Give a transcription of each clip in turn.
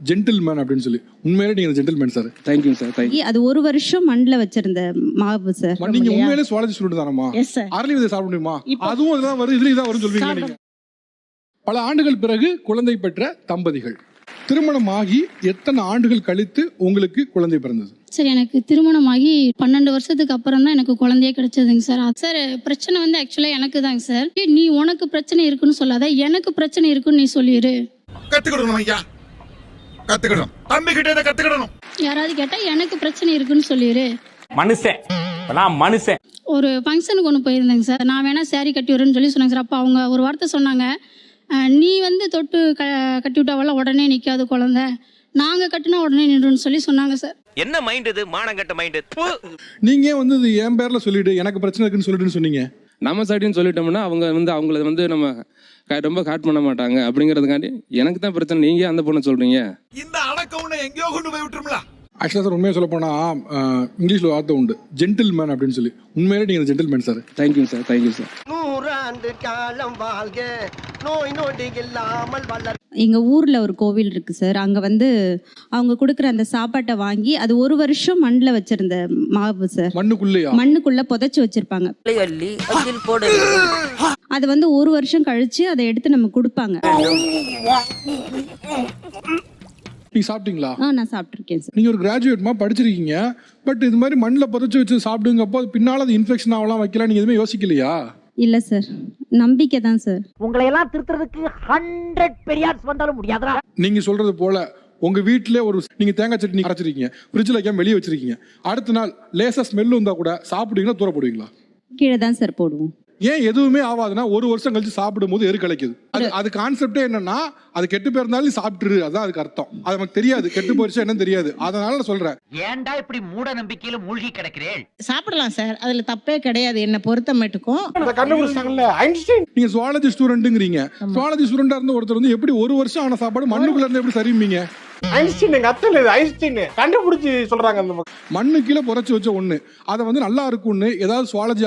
Gentleman அப்படின்னு சொல்லி. உண்மையிலே நீங்க gentleman sir. Thank you sir. Thank you. அது ஒரு வருஷம் மண்ணில் வச்சிருந்த மாவு சார். நீங்க உண்மையிலே சுவாலஜி ஸ்டூடெண்ட் தானம்மா? அரளி விதை சாப்பிட முடியுமா? அதுவும் இதுதான் வரும், இதுல இதான் வரும் சொல்வீங்க நீங்க. பல ஆண்டுகள் பிறகு குழந்தை பெற்ற தம்பதிகள். திருமணமாகி எத்தனை ஆண்டுகள் கழித்து உங்களுக்கு குழந்தை பிறந்தது? சார் எனக்கு திருமணமாகி 12 வருஷத்துக்கு அப்புறம் தான் எனக்கு குழந்தையே கிடைச்சதுங்க சார். சார் பிரச்சனை வந்து ஆக்சுவலாக எனக்கு தாங்க சார். நீ உனக்கு பிரச்சனை இருக்குன்னு சொல்லாத, எனக்கு பிரச்சனை இருக்குன்னு நீ சொல்லிடு. கத்துக்கிடணும் ஐயா, கத்துக்கிடணும், தம்பி கிட்ட கத்துக்கிடணும். யாராவது கேட்டா எனக்கு பிரச்சனை இருக்குன்னு சொல்லிடு. மனுஷன் ஒரு ஃபங்க்ஷனுக்கு ஒன்று போயிருந்தேங்க சார். நான் வேணா சாரி கட்டி வரேன்னு சொன்னாங்க சார். அப்போ அவங்க ஒரு வார்த்தை சொன்னாங்க, நீ வந்து தொட்டு கட்டி விட்டாவெல்லாம் உடனே நிற்காது குழந்தை, நாங்கள் கட்டினா உடனே நின்றுன்னு சொன்னாங்க சார். என்ன மைண்ட் இது, மானங்கட்ட மைண்ட். நீங்க வந்து இது என் பேர்ல சொல்லிட்டு எனக்கு பிரச்சனை இருக்குன்னு சொல்லிட்டுன்னு சொன்னீங்க. நம்ம சைடுன்னு சொல்லிட்டோம்னா அவங்க வந்து அவங்கள வந்து நம்ம ரொம்ப ஹார்ட் பண்ண மாட்டாங்க அப்படிங்கிறதுக்காண்டி எனக்கு தான் பிரச்சனை, நீங்க அந்த பொண்ணை சொல்றீங்க. இந்த அடக்கம் எங்கேயோ கொண்டு போய் விட்டுருங்களா? ஆக்சுவலாக சார் உண்மையாக சொல்ல போனா இங்கிலீஷ்ல வார்த்தை உண்டு, ஜென்டில்மேன் அப்படின்னு சொல்லி. உண்மையிலே நீங்க gentleman sir. Thank you sir. Thank you sir. 100 ஆண்டு காலம் வாழ்க, நோய் நொடி இல்லாமல் வளர். எங்க ஊர்ல ஒரு கோவில் இருக்கு சார். அங்க வந்து அவங்க கொடுக்குற அந்த சாப்பாட்டை வாங்கி அது ஒரு வருஷம் மண்ணில் வச்சிருந்த மாவு சார். மண்ணுக்குள்ள புதைச்சு வச்சிருப்பாங்க. அது வந்து ஒரு வருஷம் கழிச்சு அதை எடுத்து நம்ம கொடுப்பாங்க. நீங்க சாப்பிட்டீங்களா? நான் சாப்பிட்டிருக்கேன் சார். நீங்க ஒரு கிராஜுவேட்மா படிச்சிருக்கீங்க. பட் இது மாதிரி மண்ணில் புதைச்சு வச்சு சாப்பிடுங்கப்போ பின்னால அது இன்ஃபெக்ஷன் ஆகலாம் வைக்கலாம், நீங்க எதுவுமே யோசிக்கலையா? இல்ல சார், நம்பிக்கை தான் சார். உங்களை எல்லாம் திருத்துறதுக்கு 100 பெரியார்ஸ் வந்தாலும் முடியாதா? நீங்க சொல்றது போல உங்க வீட்டிலே ஒரு நீங்க தேங்காய் சட்னி அரைச்சிருக்கீங்க, ஃப்ரிட்ஜில் வைக்காம வெளியே வச்சிருக்கீங்க. அடுத்த நாள் லேசா ஸ்மெல் வந்தா கூட சாப்பிடுவீங்களா, தூர போடுவீங்களா? கீழே தான் சார் போடுவோம். ஏன் எதுவுமே ஆகாதுன்னா ஒரு வருஷம் கழிச்சு சாப்பிடும் போது எரு கலைக்குது. அது கான்செப்டே என்னன்னா, அது கெட்டு போயிருந்தாலும் சாப்பிட்டுரு, அதான் அதுக்கு அர்த்தம். அது நமக்கு தெரியாது, கெட்டு போயிருச்சா என்னன்னு தெரியாது. அதனால நான் சொல்றேன், ஏன்டா இப்படி மூட நம்பிக்கையில மூழ்கி கிடக்கிறேன்? சாப்பிடலாம் சார், அதுல தப்பே கிடையாது. என்ன பொறுத்த மட்டுக்கும் நீங்க சுவாலஜி ஸ்டூடெண்ட்ங்கிறீங்க. சுவாலஜி ஸ்டூடெண்டா இருந்த ஒருத்தர் வந்து எப்படி ஒரு வருஷம் ஆன சாப்பாடு மண்ணுக்குள்ள இருந்து எப்படி சரிவீங்க? கண்டுபிடிச்சு சொல்றாங்க. மண்ணு கீழே புதைச்சு வச்ச ஒண்ணு அதை வந்து நல்லா இருக்கும்னு ஏதாவது சுவாலஜி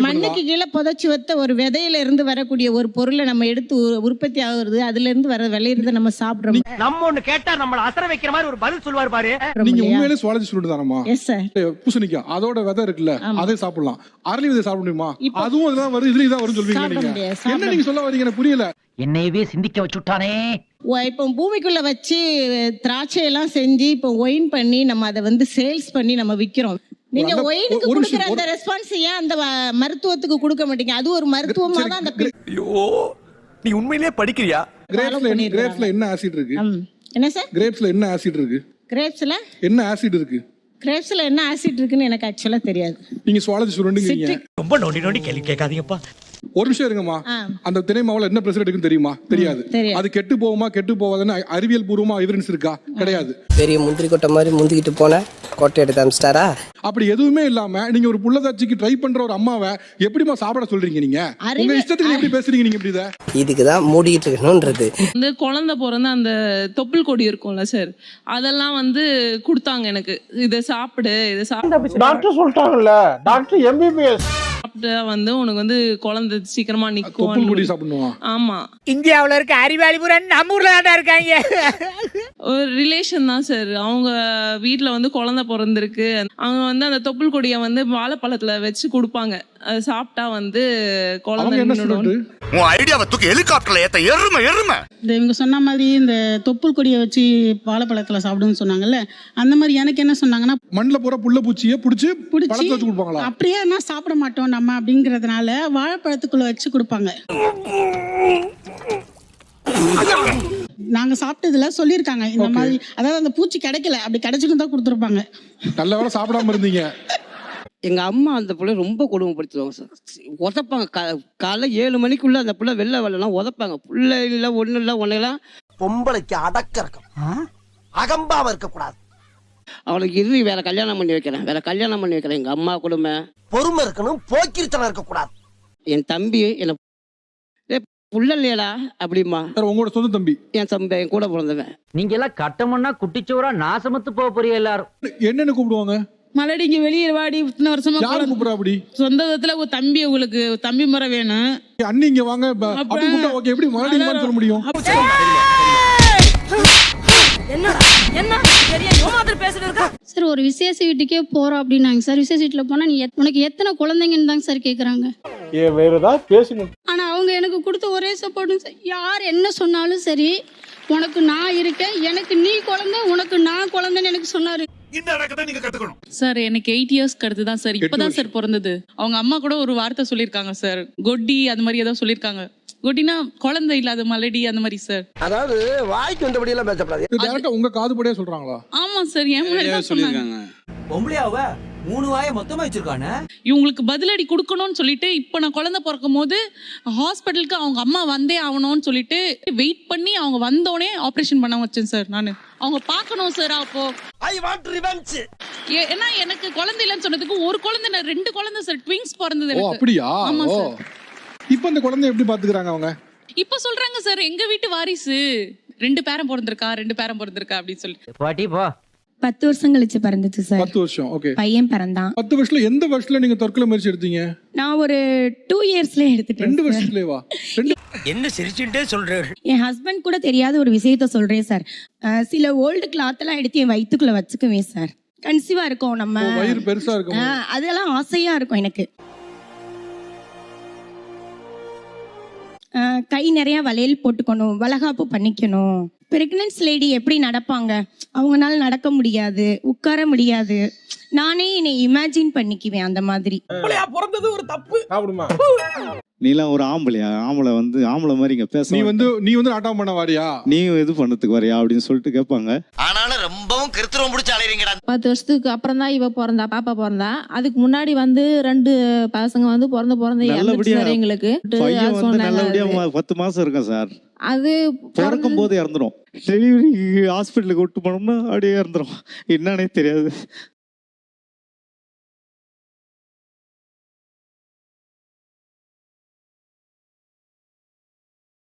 மண்ணுக்கு கீழே புதைச்சு வைத்த ஒரு விதையில இருந்து வரக்கூடிய ஒரு பொருளை நம்ம எடுத்து உற்பத்தி ஆகுறது, அதுல இருந்து வர விளையிறத நம்ம சாப்பிடுறோம். நம்ம ஒண்ணு கேட்டா நம்மள அசர வைக்கிற மாதிரி ஒரு பதில் சொல்வார் பாரு. நீங்க உண்மையிலே சுவாலஜி ஸ்டூடெண்ட் தானமா? Yes sir. பூசணிக்காய் அதோட விதை இருக்குல்ல, அதை சாப்பிடலாம். அரளி விதை சாப்பிட முடியுமா? அதுவும் இதுதான் வரும், இதுல இதான் வரும் சொல்வீங்க நீங்க. என்ன நீங்க சொல்ல வரீங்க எனக்கு புரியல. என்னையவே சிந்திக்க வச்சுட்டானே. இப்போ பூமிக்குள்ள வச்சு திராட்சையெல்லாம் செஞ்சு இப்போ ஒயின் பண்ணி நம்ம அதை வந்து சேல்ஸ் பண்ணி நம்ம விக்கிறோம். நீங்க ஒயினுக்கு கொடுக்குற அந்த ரெஸ்பான்ஸ் ஏன் அந்த மருத்துவத்துக்கு கொடுக்க மாட்டீங்க? அது ஒரு மருத்துவமா தான் அந்த. ஐயோ, நீ உண்மையிலேயே படிக்கிறியா? கிரேப்ஸ்ல என்ன ஆசிட் இருக்கு? என்ன சார்? கிரேப்ஸ்ல என்ன ஆசிட் இருக்கு? கிரேப்ஸ்ல என்ன ஆசிட் இருக்கு? கிரேப்ஸ்ல என்ன ஆசிட் இருக்குன்னு எனக்கு ஆக்சுவலா தெரியாது. நீங்க சுவாலஜி ஸ்டூடெண்ட்ங்கறீங்க. ரொம்ப நோண்டி கேள்வி கேட்காதீங்கப்பா. ஒரு நிமிஷம் இருங்கம்மா. அந்த திணை மாவுல என்ன பிரச்சனை இருக்குன்னு தெரியுமா? தெரியாது. அது கெட்டு போகுமா கெட்டு போவாதுன்னு அறிவியல் பூர்வமா எவிடன்ஸ் இருக்கா? கிடையாது. பெரிய முந்திரி கொட்டை மாதிரி முந்திக்கிட்டு போன கொட்டை எடுத்து அமிச்சிட்டாரா? அப்படி எதுவுமே இல்லாம நீங்க ஒரு புள்ளதாச்சிக்கு ட்ரை பண்ற ஒரு அம்மாவை எப்படிமா சாப்பிட சொல்றீங்க? நீங்க உங்க இஷ்டத்துக்கு எப்படி பேசுறீங்க நீங்க? இப்படி இதுக்குதான் மூடிட்டு இருக்கணும்ன்றது. இந்த குழந்தை பிறந்த அந்த தொப்புள் கொடி இருக்கும்ல சார், அதெல்லாம் வந்து கொடுத்தாங்க எனக்கு. இதை சாப்பிடு, இதை சாப்பிடு டாக்டர் சொல்லிட்டாங்கல்ல. டாக்டர் எம்பிபிஎஸ் வந்து உனக்கு வந்து குழந்தை சீக்கிரமா நிக்கும். ஆமா, இந்தியாவுல இருக்க அறிவாளி பூரா நம்ம ஊர்ல தான் இருக்காங்க. ஒரு ரிலேஷன் தான் சார். அவங்க வீட்டுல வந்து குழந்தை பிறந்திருக்கு. அவங்க வந்து அந்த தொப்புள் கொடியை வந்து வாழைப்பழத்துல வச்சு கொடுப்பாங்க. அது சாப்பிட்டா வந்து குழந்தை இவங்க சொன்ன மாதிரி இந்த தொப்புள் கொடியை வச்சு வாழைப்பழத்துல சாப்பிடுன்னு சொன்னாங்கல்ல, அந்த மாதிரி எனக்கு என்ன சொன்னாங்கன்னா, மண்ணில் போற புள்ள பூச்சியை பிடிச்சி கொடுப்பாங்களா? அப்படியே நான் சாப்பிட மாட்டோம் நம்ம அப்படிங்கறதுனால வாழைப்பழத்துக்குள்ள வச்சு கொடுப்பாங்க. நாங்க சாப்பிட்டதுல சொல்லிருக்காங்க இந்த மாதிரி. அதாவது அந்த பூச்சி கிடைக்கல, அப்படி கிடைச்சிட்டு தான் கொடுத்துருப்பாங்க. நல்ல வேளை சாப்பிடாம இருந்தீங்க. எங்க அம்மா அந்த பிள்ளை ரொம்ப கொடுமைப்படுத்துவாங்க சார். உதப்பாங்க. காலைல 7 மணிக்குள்ள அந்த பிள்ளை வெளில வரலாம் உதப்பாங்க. பிள்ளை இல்லை ஒண்ணு இல்லை ஒன்னுலாம். பொம்பளைக்கு அடக்க இருக்கும், அகம்பாவ இருக்க கூடாது. அவளுக்கு இறுதி வேற கல்யாணம் பண்ணி வைக்கிறேன். எங்க அம்மா கொடுமை. பொறுமை இருக்கணும், போக்கிரித்தனம் இருக்க கூடாது. என் தம்பி என்ன புள்ள இல்லையடா அப்படிமா. உங்களோட சொந்த தம்பி? என் தம்பி, என் கூட பிறந்தவன். நீங்க எல்லாம் கட்டமுன்னா குட்டிச்சோரா நாசமத்து போக போறீங்க எல்லாரும். என்னன்னு கூப்பிடுவாங்க? மலடிங்க வெளியே வாடி. இத்தனை வருஷமா கூப்பிடுறா? அப்படி சொந்த விதத்துல ஒரு தம்பி, உங்களுக்கு தம்பி முறை வேணும். அண்ணி இங்க வாங்க அப்படி கூப்பிட்டா ஓகே. எப்படி மலடிங்கன்னு சொல்ல முடியும்? சார் ஒரு விசேஷ வீட்டுக்கே போகிறோம் அப்படின்னாங்க சார். விசேஷ வீட்டில் போனால் நீ உனக்கு எத்தனை குழந்தைங்கன்னு தாங்க சார் கேட்குறாங்க. வேற ஏதாவது பேசுங்க. ஆனால் அவங்க எனக்கு கொடுத்த ஒரே சப்போர்ட்டுங்க சார். யார் என்ன சொன்னாலும் சரி, உனக்கு நான் இருக்கேன், எனக்கு நீ குழந்தை, உனக்கு நான் குழந்தைன்னு எனக்கு சொன்னார். இந்த அடக்கத்தை நீங்க கத்துக்கணும் சார். எனக்கு 8 இயர்ஸ்க்கு அடுத்து தான் சார், இப்பதான் சார் பிறந்தது. அவங்க அம்மா கூட ஒரு வார்த்தை சொல்லியிருக்காங்க சார், கொட்டி அது மாதிரி ஏதோ சொல்லியிருக்காங்க. கொட்டினா குழந்தை இல்லாத மலடி அந்த மாதிரி சார். அதாவது வாய்க்கு வந்தபடி எல்லாம் பேசப்படாது. இது டைரக்டா உங்க காதுபடியா சொல்றாங்களா? ஆமா சார், என் முன்னாடி தான் சொன்னாங்க. பொம்பளையாவ 3 வாயை மொத்தமா வச்சிருக்கானே. இவங்களுக்கு பதிலடி கொடுக்கணும்னு சொல்லிட்டு இப்போ நான் குழந்தை பிறக்கும் போது ஹாஸ்பிட்டலுக்கு அவங்க அம்மா வந்தே ஆகணும்னு சொல்லிட்டு வெயிட் பண்ணி அவங்க வந்தோடனே ஆப்ரேஷன் பண்ண வச்சேன் சார். நான் அவங்க பார்க்கணும் சார். அப்போ ஐ வாண்ட் ரிவெஞ்ச். ஏன்னா எனக்கு குழந்தை இல்லைன்னு சொன்னதுக்கு ஒரு குழந்தை, நான் 2 குழந்தை சார், ட்வின்ஸ் பிறந்தது ஓ எனக்கு. அப்படியா? ஆமா ஓ. சார். இப்போ இந்த குழந்தைய எப்படி பாத்துக்கறாங்க அவங்க? இப்போ சொல்றாங்க சார், எங்க வீட்டு வாரிசு 2 பேரன் பிறந்திருக்கா அப்படின்னு சொல்லி. பாட்டி போ. 10 வருஷம் கழிச்சு பிறந்துச்சு சார். 10 வருஷம். ஓகே. பையன் பிறந்தான். 10 வருஷத்துல எந்த வருஷத்துல நீங்க தற்கொலை முயற்சி எடுத்தீங்க? நான் ஒரு 2 இயர்ஸ்ல எடுத்துட்டேன். 2 வருஷத்துலயே? என்ன சிரிச்சுட்டே சொல்றேன்? என் ஹஸ்பண்ட் கூட தெரியாத ஒரு விஷயத்த சொல்றேன் சார். சில ஓல்டு கிளாத் எல்லாம் எடுத்து என் வயிற்றுக்குள்ள வச்சுக்குவேன் சார். கன்சீவா இருக்கும் நம்ம, வயிறு பெருசா இருக்கும், அதெல்லாம் ஆசையா இருக்கும் எனக்கு. கை நிறைய வளையல் போட்டுக்கணும், வளகாப்பு பண்ணிக்கணும். பிரெக்னன்ஸ் லேடி எப்படி நடப்பாங்க? அவங்கனால நடக்க முடியாது, உட்கார முடியாது. நானே என்னை இமேஜின் பண்ணிக்குவேன் அந்த மாதிரி. பிறந்தது ஒரு தப்பு. சாப்பிடுமா? நீலாம் ஒரு ஆம்பளையா? ஆம்பளை வந்து ஆம்பளை மாதிரி இங்க பேச. நீ வந்து நாட்டம் பண்ண வாரியா? நீ இது பண்ணதுக்கு வரியா அப்படின்னு சொல்லிட்டு கேட்பாங்க. ஆனாலும் ரொம்பவும் கிருத்திரம் பிடிச்சு அலையறீங்கடா. 10 வருஷத்துக்கு அப்புறம் தான் இவ பிறந்தா, பாப்பா பிறந்தா. அதுக்கு முன்னாடி வந்து 2 பசங்க வந்து பிறந்து எங்களுக்கு. பையன் வந்து நல்லபடியா 10 மாசம் இருக்கும் சார். அது பிறக்கும் போது இறந்துரும். டெலிவரி ஹாஸ்பிட்டலுக்கு விட்டு போனோம்னா அப்படியே இறந்துரும். என்னன்னே தெரியாது.